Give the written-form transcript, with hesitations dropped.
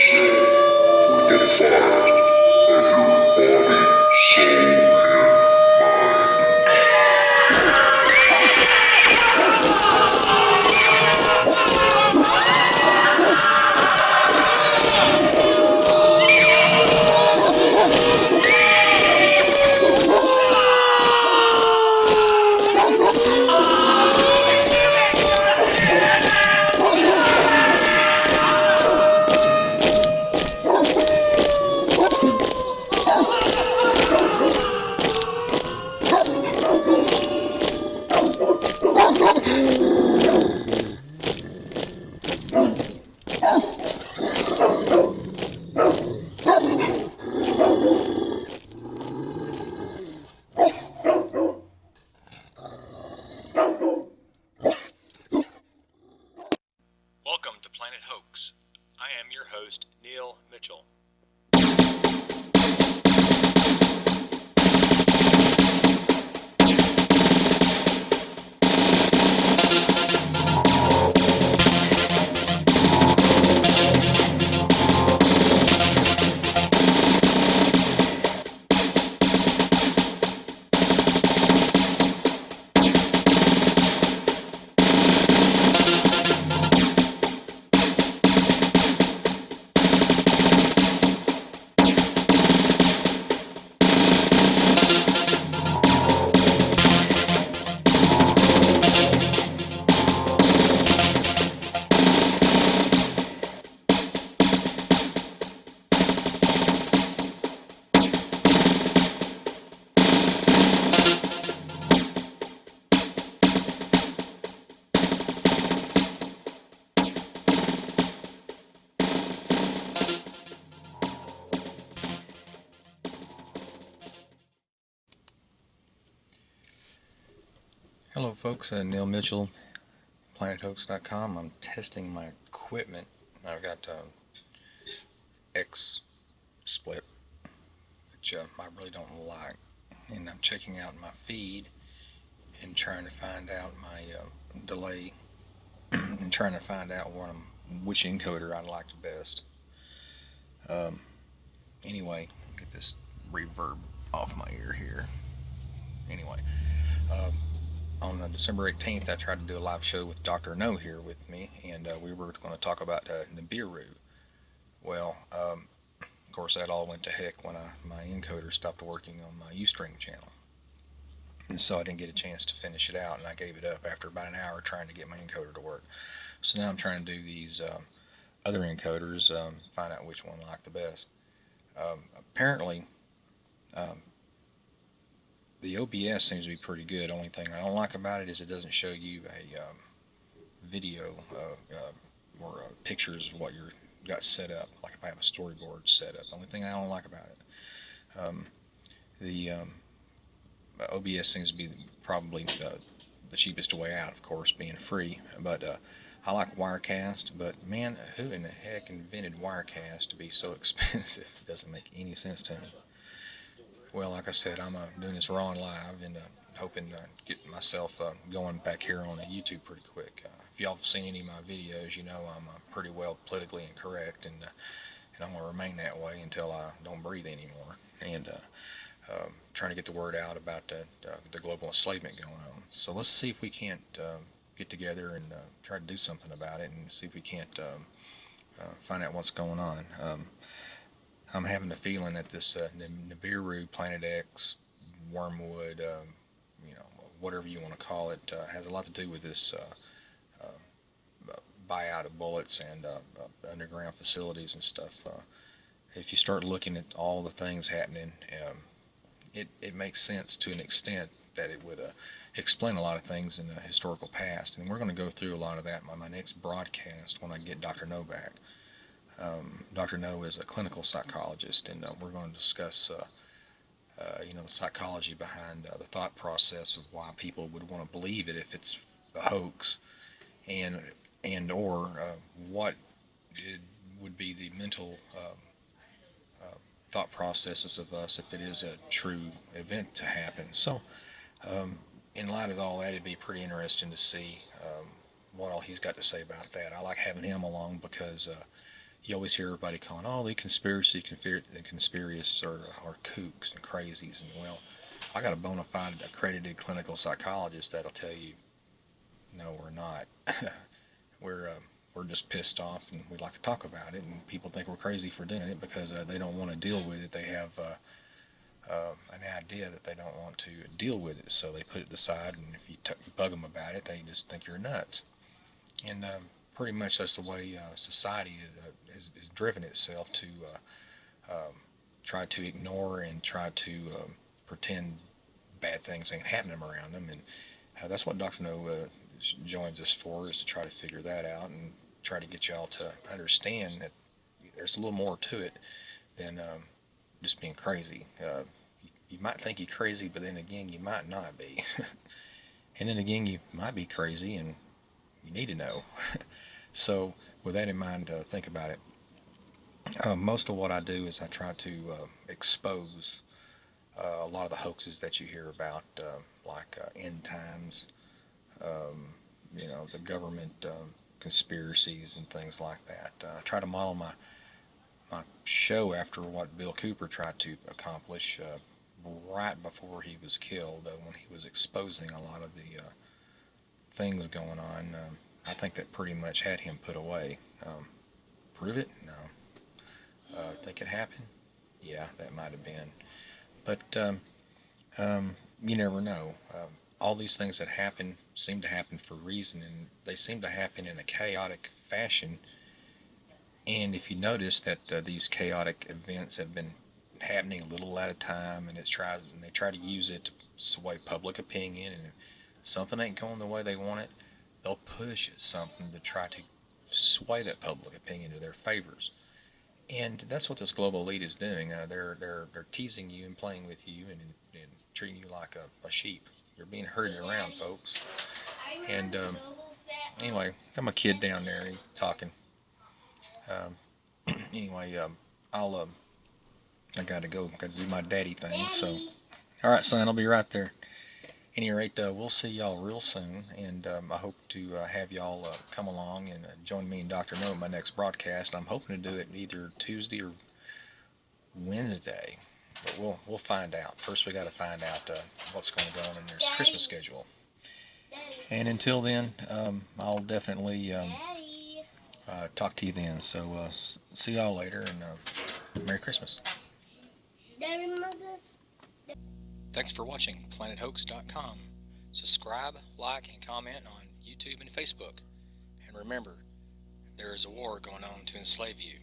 Welcome to Planet Hoax. I am your host, Neil Mitchell. Hello folks, Neil Mitchell, PlanetHoax.com. I'm testing my equipment. I've got XSplit, which I really don't like, and I'm checking out my feed and trying to find out my delay and trying to find out which encoder I like the best. Anyway, get this reverb off my ear here. Anyway, on December 18th, I tried to do a live show with Dr. No here with me, and we were going to talk about Nibiru. Well, of course, that all went to heck when my encoder stopped working on my Ustream channel. And so I didn't get a chance to finish it out, and I gave it up after about an hour trying to get my encoder to work. So now I'm trying to do these other encoders, find out which one I like the best. Apparently, the OBS seems to be pretty good. Only thing I don't like about it is it doesn't show you a video or pictures of what you got set up, like if I have a storyboard set up. The only thing I don't like about it. The OBS seems to be probably the cheapest way out, of course, being free. But I like Wirecast, but man, who in the heck invented Wirecast to be so expensive? It doesn't make any sense to me. Well, like I said, I'm doing this raw and live and hoping to get myself going back here on YouTube pretty quick. If y'all have seen any of my videos, you know I'm pretty well politically incorrect, and I'm going to remain that way until I don't breathe anymore. And trying to get the word out about the global enslavement going on. So let's see if we can't get together and try to do something about it, and see if we can't find out what's going on. I'm having the feeling that this Nibiru, Planet X, Wormwood, whatever you want to call it, has a lot to do with this buyout of bullets and underground facilities and stuff. If you start looking at all the things happening, it makes sense to an extent that it would explain a lot of things in the historical past. And we're going to go through a lot of that in my next broadcast when I get Dr. No back. Dr. No is a clinical psychologist, and we're going to discuss the psychology behind the thought process of why people would want to believe it if it's a hoax, and or what it would be the mental thought processes of us if it is a true event to happen. So in light of all that, it'd be pretty interesting to see what all he's got to say about that. I like having him along because you always hear everybody calling, oh, the conspiracists are kooks and crazies. And well, I got a bona fide accredited clinical psychologist that'll tell you, no, we're not. we're we're just pissed off and we'd like to talk about it. And people think we're crazy for doing it because they don't want to deal with it. They have an idea that they don't want to deal with it, so they put it aside. And if you bug them about it, they just think you're nuts. And pretty much that's the way society has driven itself to try to ignore and try to pretend bad things ain't happening around them. And that's what Dr. No joins us for, is to try to figure that out and try to get y'all to understand that there's a little more to it than just being crazy. You might think you're crazy, but then again, you might not be. And then again, you might be crazy and you need to know. So with that in mind, think about it. Most of what I do is I try to expose a lot of the hoaxes that you hear about, like end times, the government conspiracies and things like that. I try to model my show after what Bill Cooper tried to accomplish right before he was killed, when he was exposing a lot of the things going on. I think that pretty much had him put away. Prove it? No. Think it happened? Yeah, that might have been. But you never know. All these things that happen seem to happen for a reason, and they seem to happen in a chaotic fashion. And if you notice that these chaotic events have been happening a little at a time, and they try to use it to sway public opinion, and if something ain't going the way they want it, they'll push something to try to sway that public opinion to their favors. And that's what this global elite is doing. They're teasing you and playing with you and treating you like a sheep. You're being herded around, folks. And anyway, got my kid down there talking. Anyway, I gotta go. Gotta do my daddy thing. So, all right, son, I'll be right there. Any rate, we'll see y'all real soon, and I hope to have y'all come along and join me and Dr. No in my next broadcast. I'm hoping to do it either Tuesday or Wednesday, but we'll find out. First, we got to find out what's going to go on in their Christmas schedule. And until then, I'll definitely talk to you then. So see y'all later, and Merry Christmas. Thanks for watching PlanetHoax.com. Subscribe, like, and comment on YouTube and Facebook. And remember, there is a war going on to enslave you.